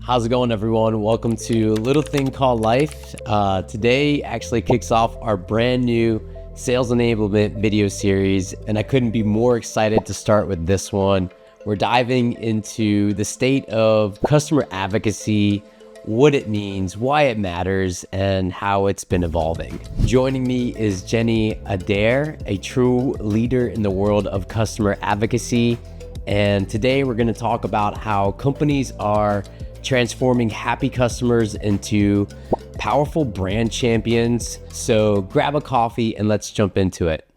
How's it going, everyone? Welcome to Little Thing Called Life. Today actually kicks off our brand new sales enablement video series, and I couldn't be more excited to start with this one. We're diving into the state of customer advocacy, what it means, why it matters, and how it's been evolving. Joining me is Jenni Adair, a true leader in the world of customer advocacy. And today we're going to talk about how companies are transforming happy customers into powerful brand champions. So grab a coffee and let's jump into it.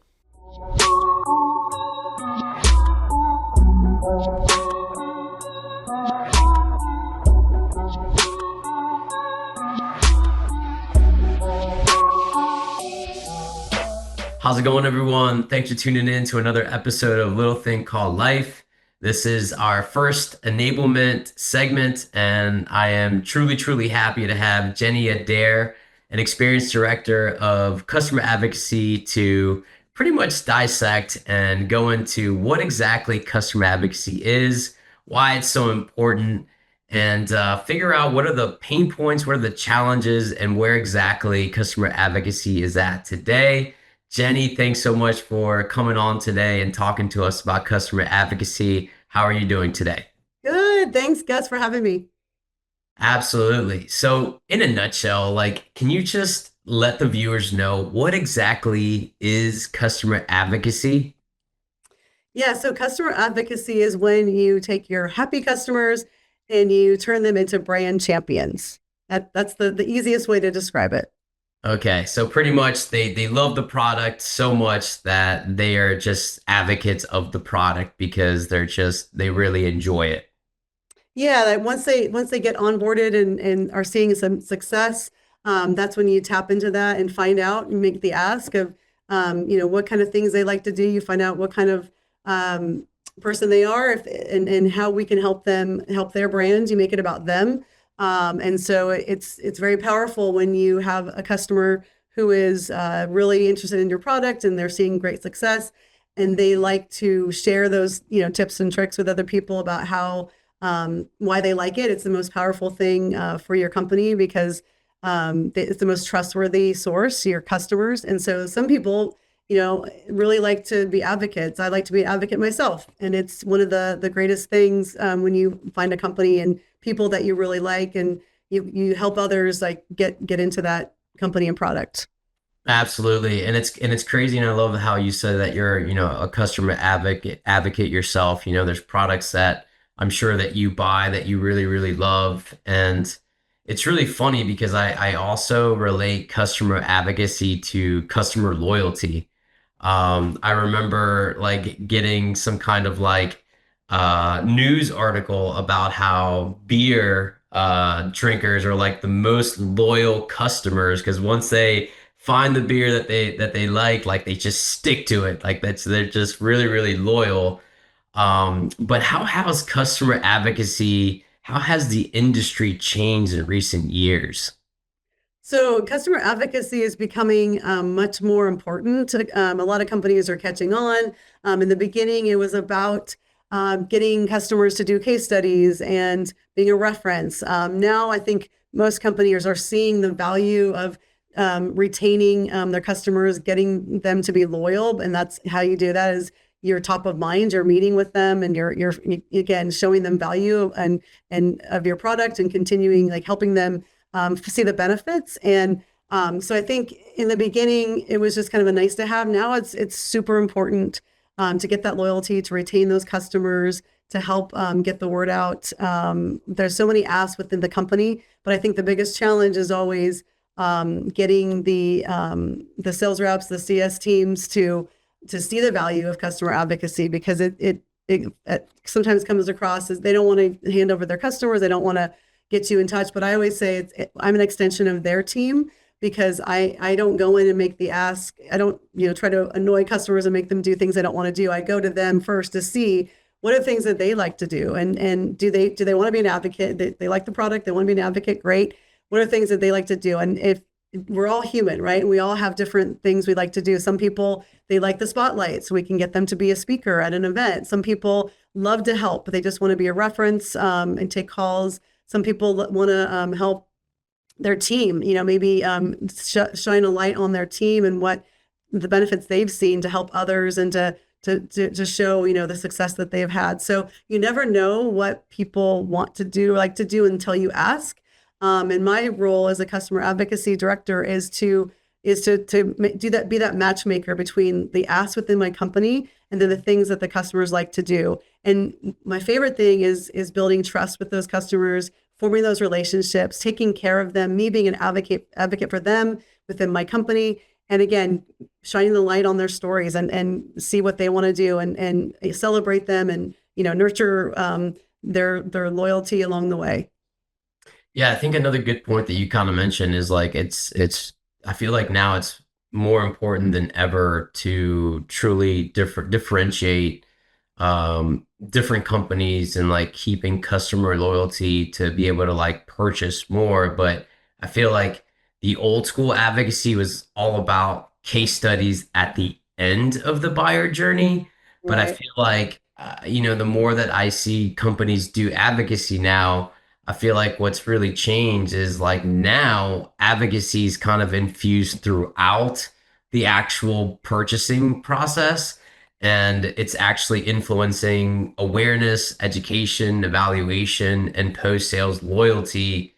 How's it going, everyone? Thanks for tuning in to another episode of Little Thing Called Life. This is our first enablement segment, and I am truly happy to have Jenni Adair, an experienced director of customer advocacy, to pretty much dissect and go into what exactly customer advocacy is, why it's so important, and figure out what are the pain points, what are the challenges, and where exactly customer advocacy is at today. Jenni, thanks so much for coming on today and talking to us about customer advocacy. How are you doing today? Good. Thanks, Gus, for having me. Absolutely. So, in a nutshell, can you just let the viewers know what exactly is customer advocacy? Yeah, so customer advocacy is when you take your happy customers and you turn them into brand champions. That's the easiest way to describe it. Okay, so pretty much they love the product so much that they are just advocates of the product because they really enjoy it. Yeah, like once they get onboarded and are seeing some success, that's when you tap into that and find out and make the ask of what kind of things they like to do. You find out what kind of person they are, and how we can help them help their brands. You make it about them. And so it's very powerful when you have a customer who is really interested in your product and they're seeing great success, and they like to share those tips and tricks with other people about how why they like it. It's the most powerful thing for your company because it's the most trustworthy source, your customers. And so some people really like to be advocates. I like to be an advocate myself, and it's one of the greatest things when you find a company and people that you really like, and you help others get into that company and product. Absolutely. And it's crazy. And I love how you said that you're, a customer advocate yourself. There's products that I'm sure that you buy that you really love. And it's really funny because I also relate customer advocacy to customer loyalty. I remember getting some kind of news article about how beer drinkers are the most loyal customers because once they find the beer that they like they just stick to it. They're just really loyal. But how has customer advocacy, how has the industry changed in recent years? So customer advocacy is becoming much more important. A lot of companies are catching on. In the beginning, it was about getting customers to do case studies and being a reference. Now, I think most companies are seeing the value of retaining their customers, getting them to be loyal, and that's how you do that. Is you're top of mind, you're meeting with them, and you're again showing them value and of your product, and continuing helping them see the benefits. And so I think in the beginning it was just kind of a nice to have. Now it's super important to get that loyalty, to retain those customers, to help get the word out. There's so many asks within the company, but I think the biggest challenge is always getting the sales reps, the CS teams to see the value of customer advocacy, because it sometimes comes across as they don't want to hand over their customers, they don't want to get you in touch. But I always say I'm an extension of their team, because I don't go in and make the ask. I don't try to annoy customers and make them do things they don't want to do. I go to them first to see what are the things that they like to do, and do they want to be an advocate? They like the product, they want to be an advocate. Great. What are things that they like to do? And if we're all human, right? And we all have different things we like to do. Some people, they like the spotlight, so we can get them to be a speaker at an event. Some people love to help, but they just want to be a reference and take calls. Some people want to help their team, maybe shine a light on their team and what the benefits they've seen to help others and to show, the success that they've had. So you never know what people want to do, like to do until you ask. And my role as a customer advocacy director is to do that, be that matchmaker between the asks within my company and then the things that the customers like to do. And my favorite thing is building trust with those customers, forming those relationships, taking care of them, me being an advocate for them within my company. And again, shining the light on their stories and see what they want to do and celebrate them and, nurture their loyalty along the way. Yeah, I think another good point that you kind of mentioned is like it's I feel like now it's more important than ever to truly differentiate different companies and like keeping customer loyalty to be able to like purchase more. But I feel like the old school advocacy was all about case studies at the end of the buyer journey. But I Right. feel like the more that I see companies do advocacy now, I feel like what's really changed is like now advocacy is kind of infused throughout the actual purchasing process. And it's actually influencing awareness, education, evaluation, and post sales loyalty.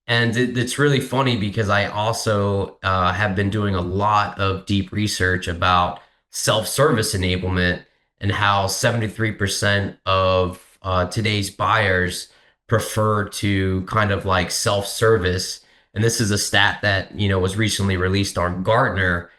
And it's really funny because I also have been doing a lot of deep research about self-service enablement and how 73% of today's buyers prefer to kind of like self-service. And this is a stat that, was recently released on Gartner.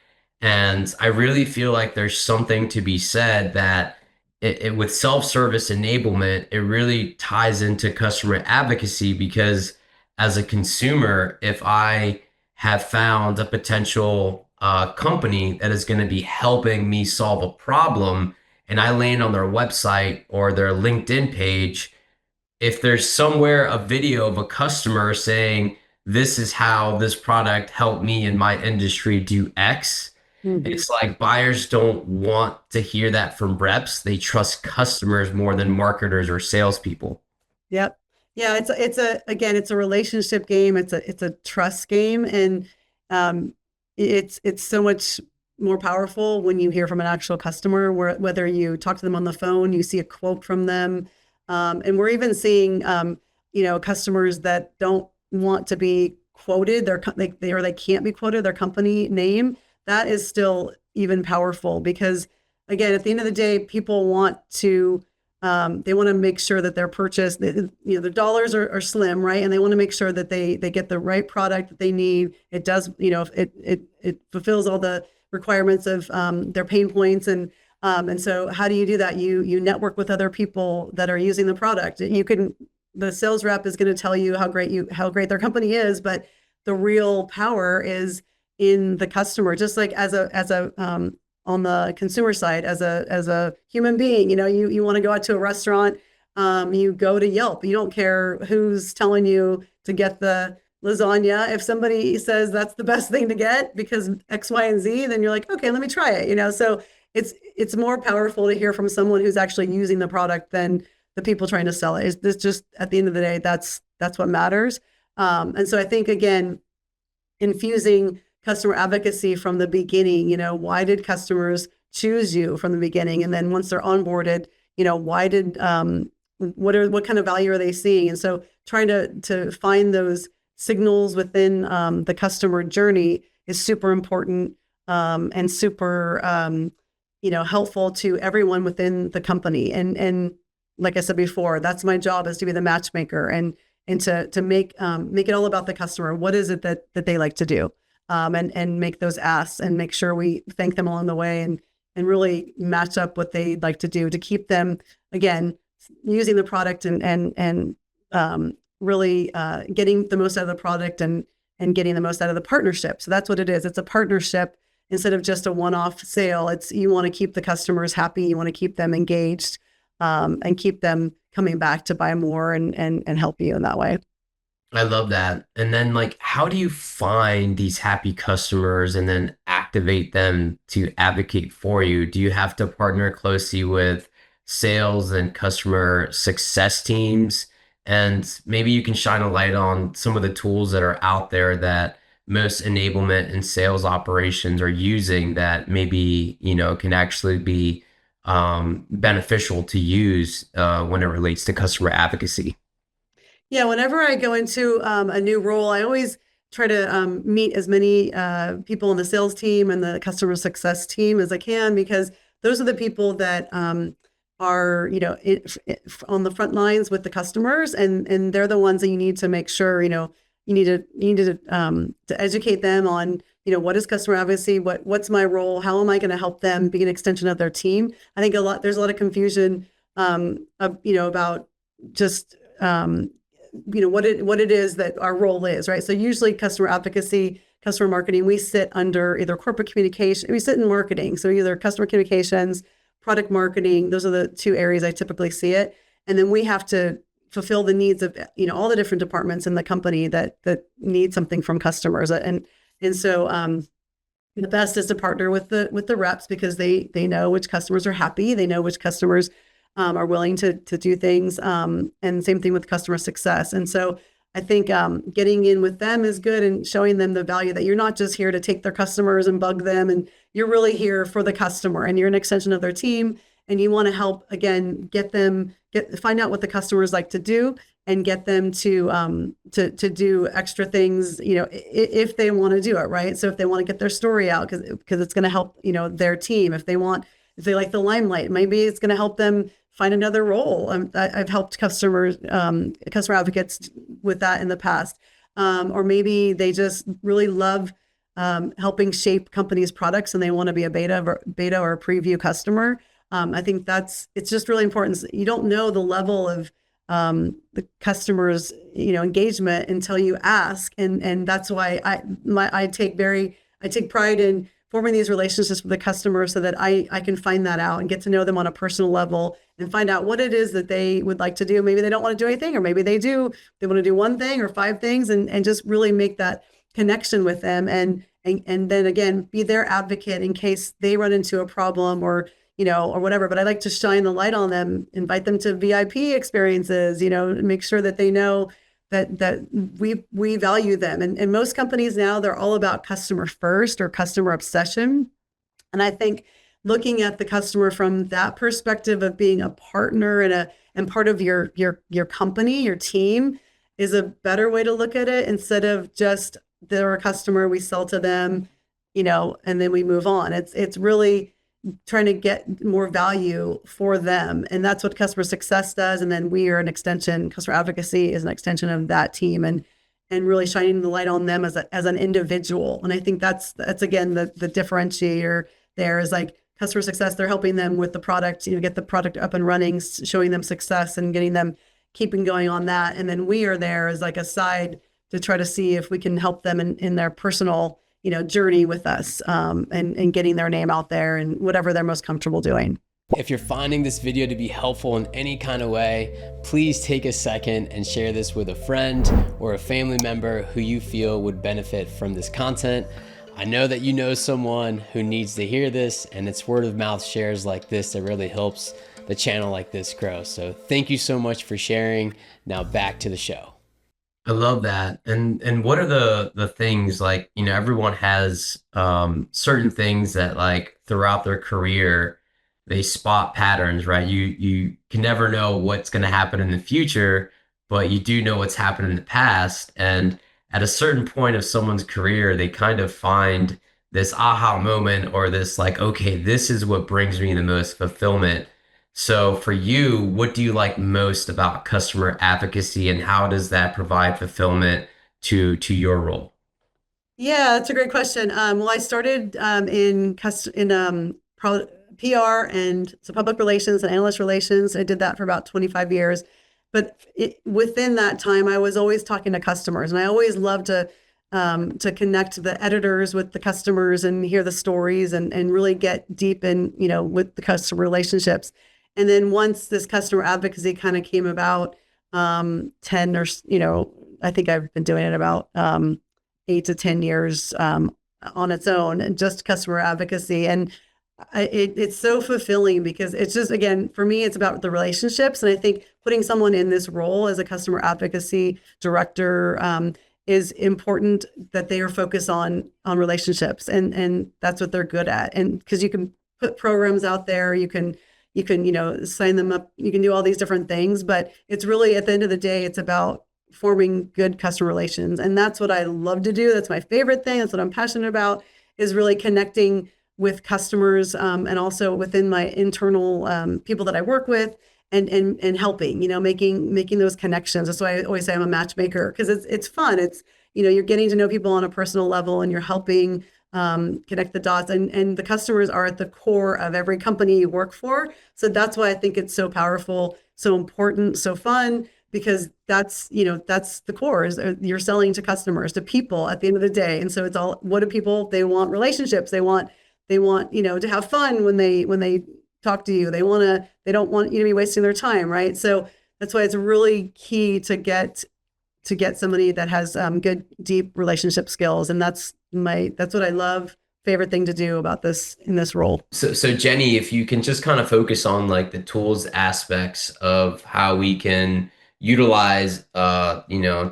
And I really feel like there's something to be said that with self-service enablement, it really ties into customer advocacy because as a consumer, if I have found a potential company that is going to be helping me solve a problem and I land on their website or their LinkedIn page, if there's somewhere a video of a customer saying, this is how this product helped me in my industry do X, Mhm. it's like buyers don't want to hear that from reps. They trust customers more than marketers or salespeople. Yep. Yeah, it's a relationship game. It's a trust game, and um, it's so much more powerful when you hear from an actual customer, whether you talk to them on the phone, you see a quote from them, and we're even seeing customers that don't want to be quoted, they can't be quoted their company name. That is still even powerful because again, at the end of the day, people want to they want to make sure that their purchase, the dollars are slim, right? And they want to make sure that they get the right product that they need. It does, it fulfills all the requirements of their pain points. And so how do you do that? You network with other people that are using the product. The sales rep is going to tell you how great their company is, but the real power is in the customer. Just like as a on the consumer side, as a human being, you want to go out to a restaurant, you go to Yelp. You don't care who's telling you to get the lasagna. If somebody says that's the best thing to get because X, Y, and Z, then you're like, okay, let me try it. So it's more powerful to hear from someone who's actually using the product than the people trying to sell it. It's just at the end of the day, that's what matters. And so I think again, infusing customer advocacy from the beginning. Why did customers choose you from the beginning? And then once they're onboarded, why did what kind of value are they seeing? And so trying to find those signals within the customer journey is super important and super helpful to everyone within the company. And like I said before, that's my job, is to be the matchmaker and to make it all about the customer. What is it that they like to do? And make those asks and make sure we thank them along the way and really match up what they'd like to do to keep them, again, using the product and really getting the most out of the product and getting the most out of the partnership. So that's what it is. It's a partnership instead of just a one-off sale. It's, you want to keep the customers happy. You want to keep them engaged and keep them coming back to buy more and help you in that way. I love that. And then, like, how do you find these happy customers and then activate them to advocate for you? Do you have to partner closely with sales and customer success teams? And maybe you can shine a light on some of the tools that are out there that most enablement and sales operations are using that maybe, can actually be beneficial to use when it relates to customer advocacy. Yeah, whenever I go into a new role, I always try to meet as many people in the sales team and the customer success team as I can, because those are the people that are, on the front lines with the customers, and they're the ones that you need to make sure, you need to educate them on, what is customer advocacy, what's my role, how am I going to help them be an extension of their team. I think there's a lot of confusion, about just what it is that our role is, right? So usually customer advocacy, customer marketing, we sit under either corporate communication, we sit in marketing. So either customer communications, product marketing, those are the two areas I typically see it. And then we have to fulfill the needs of, all the different departments in the company that need something from customers. And so the best is to partner with the reps, because they know which customers are happy, they know which customers are willing to do things, and same thing with customer success. And so I think getting in with them is good, and showing them the value that you're not just here to take their customers and bug them, and you're really here for the customer, and you're an extension of their team, and you want to help, again, find out what the customers like to do, and get them to do extra things, if they want to do it, right? So if they want to get their story out, because it's going to help, their team. If they like the limelight, maybe it's going to help them find another role. I've helped customer advocates with that in the past. Or maybe they just really love helping shape companies' products, and they want to be a beta or a preview customer. I think it's just really important. You don't know the level of the customer's engagement until you ask, and that's why I take pride in forming these relationships with the customer, so that I can find that out and get to know them on a personal level, and find out what it is that they would like to do. Maybe they don't want to do anything, or maybe they do. They want to do one thing or five things, and just really make that connection with them, and then again, be their advocate in case they run into a problem, or whatever. But I like to shine the light on them, invite them to VIP experiences, make sure that they know that we value them. And most companies now, they're all about customer first or customer obsession. And I think looking at the customer from that perspective of being a partner and part of your company, your team, is a better way to look at it, instead of just they're a customer, we sell to them, and then we move on. It's really trying to get more value for them. And that's what customer success does. And then we are an extension, customer advocacy is an extension of that team, and really shining the light on them as an individual. And I think that's again, the differentiator there is, like, customer success, they're helping them with the product, get the product up and running, showing them success and getting them keeping going on that. And then we are there as like a side to try to see if we can help them in their personal journey with us, and getting their name out there and whatever they're most comfortable doing. If you're finding this video to be helpful in any kind of way, please take a second and share this with a friend or a family member who you feel would benefit from this content. I know that you know someone who needs to hear this, and it's word of mouth shares like this that really helps the channel like this grow. So thank you so much for sharing. Now back to the show. I love that. And what are the things, like, everyone has certain things that, like, throughout their career they spot patterns, right? You can never know what's going to happen in the future, but you do know what's happened in the past. And at a certain point of someone's career, they kind of find this aha moment, or this, like, okay, this is what brings me the most fulfillment. So for you, what do you like most about customer advocacy, and how does that provide fulfillment to your role? Yeah, that's a great question. Well, I started PR, and so public relations and analyst relations. I did that for about 25 years. But within that time, I was always talking to customers, and I always loved to connect the editors with the customers and hear the stories, and really get deep in, with the customer relationships. And then once this customer advocacy kind of came about, 10 or, I think I've been doing it about 8 to 10 years on its own, and just customer advocacy. And it's so fulfilling because it's just, again, for me, it's about the relationships. And I think putting someone in this role as a customer advocacy director, is important, that they are focused on relationships, and that's what they're good at. And because you can put programs out there, you know, sign them up, you can do all these different things, but it's really, at the end of the day, it's about forming good customer relations. And that's what I love to do. That's my favorite thing. That's what I'm passionate about, is really connecting with customers, and also within my internal, people that I work with, and helping, you know, making those connections. That's why I always say I'm a matchmaker, because it's fun. It's, you know, you're getting to know people on a personal level, and you're helping, connect the dots, and the customers are at the core of every company you work for. So that's why I think it's so powerful, so important, so fun, because that's, you know, that's the core, is you're selling to customers, to people at the end of the day. And so it's all, what do people, they want relationships, they want, you know, to have fun when they talk to you. They don't want you to be wasting their time, right? So that's why it's really key to get somebody that has, good, deep relationship skills. And that's what I love, favorite thing to do about this, in this role. So Jenny, if you can just kind of focus on like the tools aspects of how we can utilize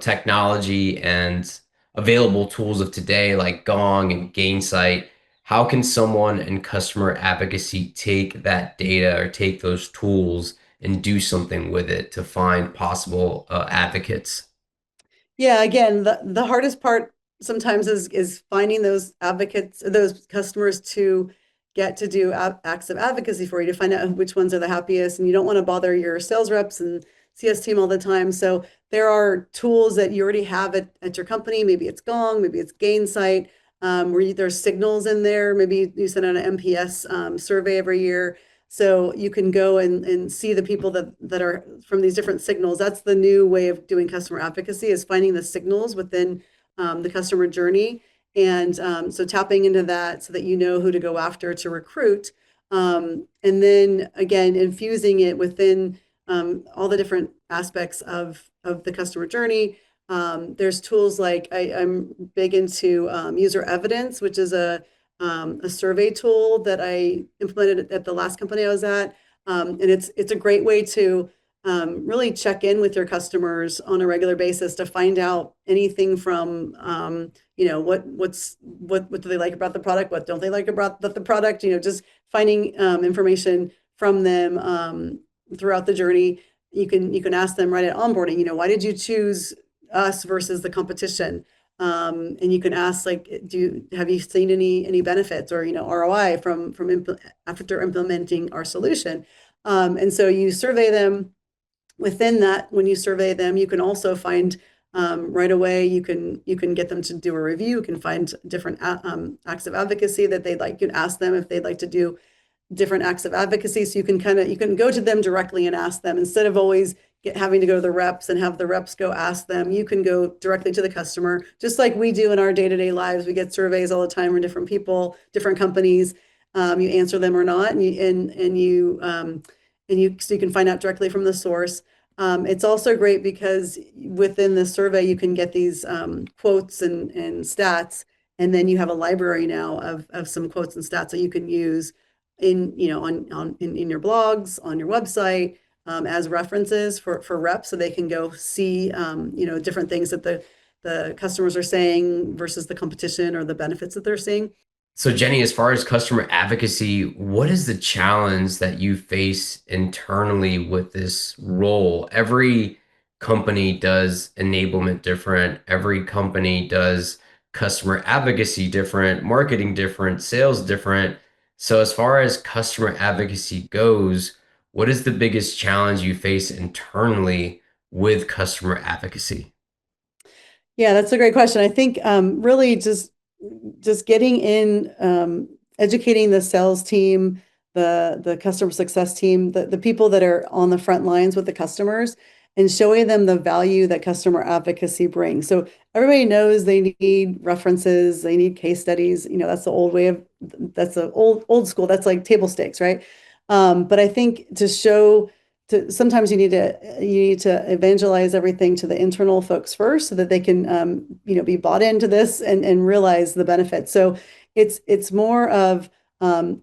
technology and available tools of today like Gong and Gainsight, how can someone in customer advocacy take that data or take those tools and do something with it to find possible advocates? Yeah, again, the hardest part sometimes is finding those advocates, those customers, to get to do acts of advocacy for you, to find out which ones are the happiest. And you don't want to bother your sales reps and CS team all the time. So there are tools that you already have at your company. Maybe it's Gong, maybe it's Gainsight, there's signals in there. Maybe you send out an MPS, survey every year. So you can go and see the people that are from these different signals. That's the new way of doing customer advocacy, is finding the signals within, the customer journey. And, so tapping into that so that you know who to go after to recruit. And then again, infusing it within, all the different aspects of the customer journey. There's tools like, I'm big into, user evidence, which is a survey tool that I implemented at the last company I was at. And it's a great way to, really check in with your customers on a regular basis, to find out anything from, you know, what do they like about the product, what don't they like about the product, you know, just finding, information from them, throughout the journey. You can ask them right at onboarding, you know, why did you choose us versus the competition? And you can ask, like, have you seen any benefits, or, you know, ROI from after implementing our solution? And so you survey them. Within that, when you survey them, you can also find, right away, you can get them to do a review. You can find different, acts of advocacy that they'd like. You can ask them if they'd like to do different acts of advocacy. So you can go to them directly and ask them, instead of always having to go to the reps and have the reps go ask them. You can go directly to the customer, just like we do in our day-to-day lives. We get surveys all the time from different people, different companies. You answer them or not, so you can find out directly from the source. It's also great because within the survey you can get these, quotes and stats, and then you have a library now of some quotes and stats that you can use in, you know, in your blogs, on your website, as references for reps, so they can go see, you know, different things that the customers are saying versus the competition, or the benefits that they're seeing. So, Jenny, as far as customer advocacy, what is the challenge that you face internally with this role? Every company does enablement different, every company does customer advocacy different, marketing different, sales different. So, as far as customer advocacy goes, what is the biggest challenge you face internally with customer advocacy? Yeah, that's a great question. I think, really just getting in, educating the sales team, the customer success team, the people that are on the front lines with the customers, and showing them the value that customer advocacy brings. So everybody knows they need references, they need case studies. You know, that's the old school. That's like table stakes, right? But I think sometimes you need to evangelize everything to the internal folks first, so that they can, you know, be bought into this and realize the benefits. So it's more of,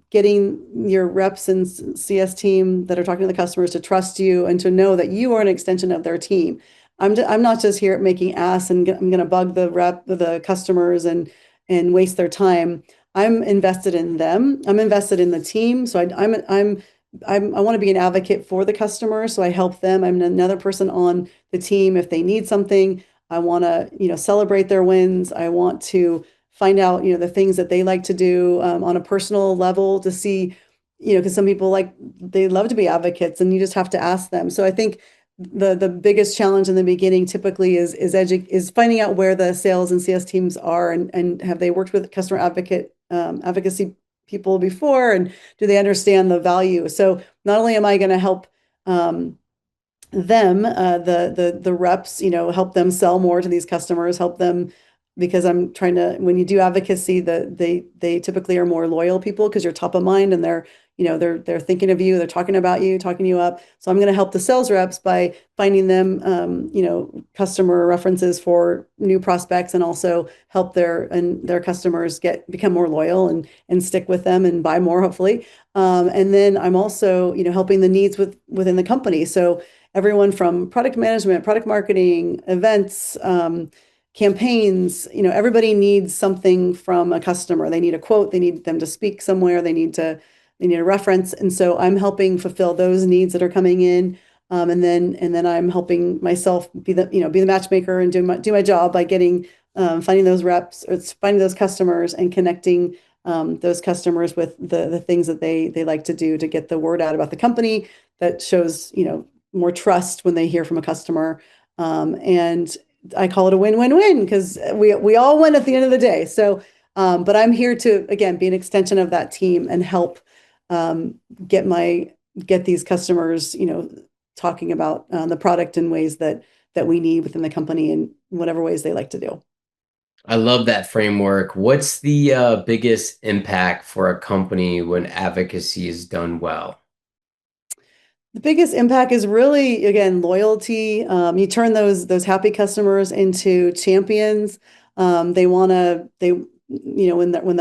getting your reps and CS team that are talking to the customers to trust you and to know that you are an extension of their team. I'm not just here making ass and I'm going to bug the customers and waste their time. I'm invested in them. I'm invested in the team. So I want to be an advocate for the customer. So I help them. I'm another person on the team. If they need something, I want to, celebrate their wins. I want to find out, the things that they like to do on a personal level to see, because some people they love to be advocates and you just have to ask them. So I think the biggest challenge in the beginning typically is finding out where the sales and CS teams are and have they worked with customer advocacy people before, and do they understand the value? So not only am I going to help them, the reps, help them sell more to these customers, help them because I'm trying to, when you do advocacy, they typically are more loyal people because you're top of mind and they're thinking of you, they're talking about you, talking you up. So I'm going to help the sales reps by finding them, customer references for new prospects, and also help their customers become more loyal and stick with them and buy more, hopefully. And then I'm also, helping the needs within the company. So everyone from product management, product marketing, events, campaigns, everybody needs something from a customer. They need a quote, they need them to speak somewhere, they need a reference. And so I'm helping fulfill those needs that are coming in. And then I'm helping myself be the matchmaker and do my job by finding those reps or finding those customers and connecting those customers with the things that they like to do to get the word out about the company that shows, more trust when they hear from a customer. And I call it a win-win-win because we all win at the end of the day. So, but I'm here to, again, be an extension of that team and help get these customers, talking about the product in ways that we need within the company in whatever ways they like to do. I love that framework. What's the biggest impact for a company when advocacy is done well? The biggest impact is really, again, loyalty. You turn those happy customers into champions. When they're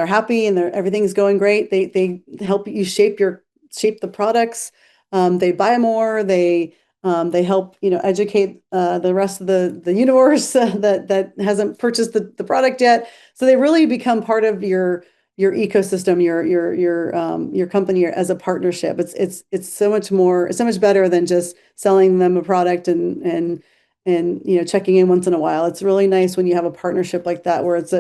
happy and everything's going great, they help you shape the products. They buy more. They help educate the rest of the universe that hasn't purchased the product yet. So they really become part of your ecosystem, your company as a partnership. It's so much more, it's so much better than just selling them a product and checking in once in a while. It's really nice when you have a partnership like that where it's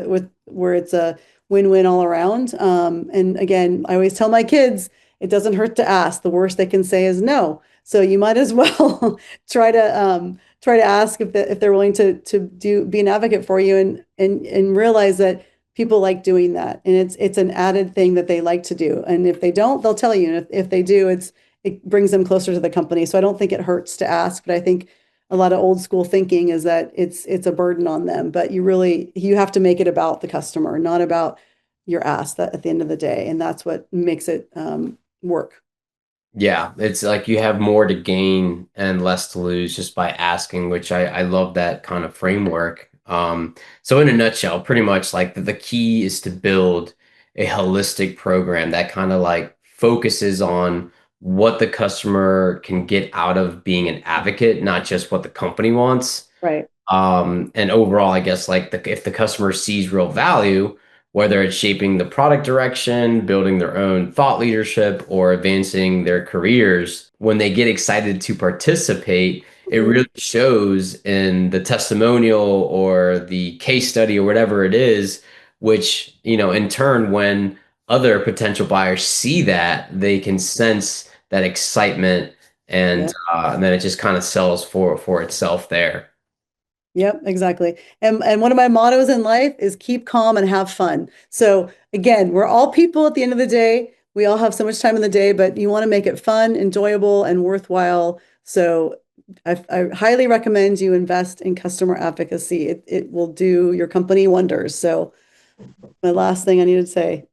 a win-win all around. And again, I always tell my kids it doesn't hurt to ask. The worst they can say is no. So you might as well try to ask if they're willing to be an advocate for you and realize that people like doing that, and it's an added thing that they like to do. And if they don't, they'll tell you. And if they do, it brings them closer to the company. So I don't think it hurts to ask, but I think a lot of old school thinking is that it's a burden on them. But you have to make it about the customer, not about your ask that at the end of the day, and that's what makes it work. Yeah, it's like you have more to gain and less to lose just by asking, which I love that kind of framework. So in a nutshell, pretty much like the key is to build a holistic program that kind of like focuses on what the customer can get out of being an advocate, not just what the company wants. Right. And overall, I guess like if the customer sees real value, whether it's shaping the product direction, building their own thought leadership, or advancing their careers, when they get excited to participate, it Mhm. really shows in the testimonial or the case study or whatever it is, which, in turn, when other potential buyers see that, they can sense that excitement and, Yeah. and then it just kind of sells for itself there. Yep, exactly. And one of my mottos in life is keep calm and have fun. So again, we're all people at the end of the day. We all have so much time in the day, but you want to make it fun, enjoyable, and worthwhile. So I highly recommend you invest in customer advocacy. It will do your company wonders. So my last thing I need to say.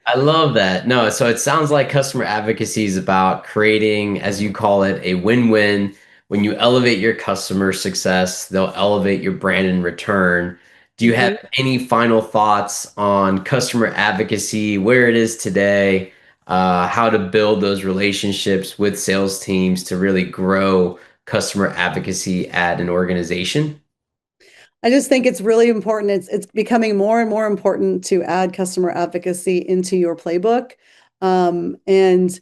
I love that. No, so it sounds like customer advocacy is about creating, as you call it, a win-win. When you elevate your customer success, they'll elevate your brand in return. Do you have any final thoughts on customer advocacy, where it is today, how to build those relationships with sales teams to really grow customer advocacy at an organization? I just think it's really important. It's becoming more and more important to add customer advocacy into your playbook. And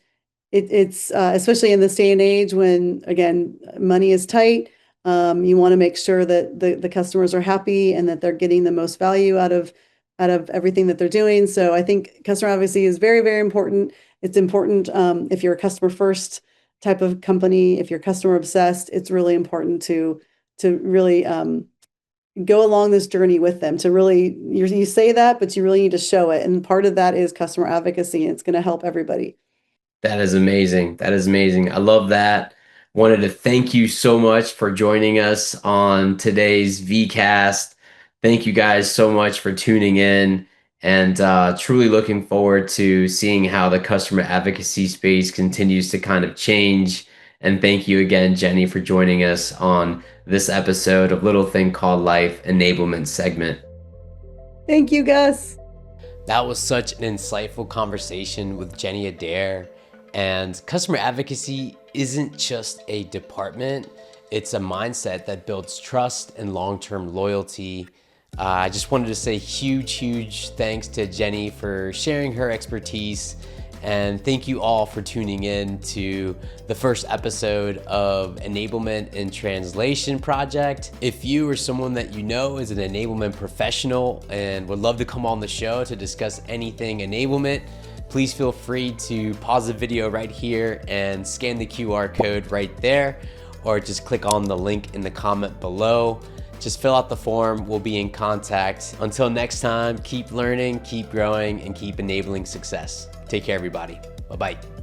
it's especially in this day and age when, again, money is tight. You want to make sure that the customers are happy and that they're getting the most value out of everything that they're doing. So I think customer advocacy is very, very important. It's important if you're a customer first type of company, if you're customer obsessed, it's really important to really go along this journey with them, to really you say that, but you really need to show it. And part of that is customer advocacy, and it's going to help everybody. That is amazing. That is amazing. I love that. Wanted to thank you so much for joining us on today's VCast. Thank you guys so much for tuning in, and truly looking forward to seeing how the customer advocacy space continues to kind of change. And thank you again, Jenni, for joining us on this episode of Little Thing Called Life Enablement segment. Thank you, Gus. That was such an insightful conversation with Jenni Adair. And customer advocacy isn't just a department, it's a mindset that builds trust and long-term loyalty. I just wanted to say huge thanks to Jenni for sharing her expertise. And thank you all for tuning in to the first episode of Enablement and Translation Project. If you or someone that you know is an enablement professional and would love to come on the show to discuss anything enablement, please feel free to pause the video right here and scan the QR code right there, or just click on the link in the comment below. Just fill out the form, we'll be in contact. Until next time, keep learning, keep growing, and keep enabling success. Take care, everybody. Bye-bye.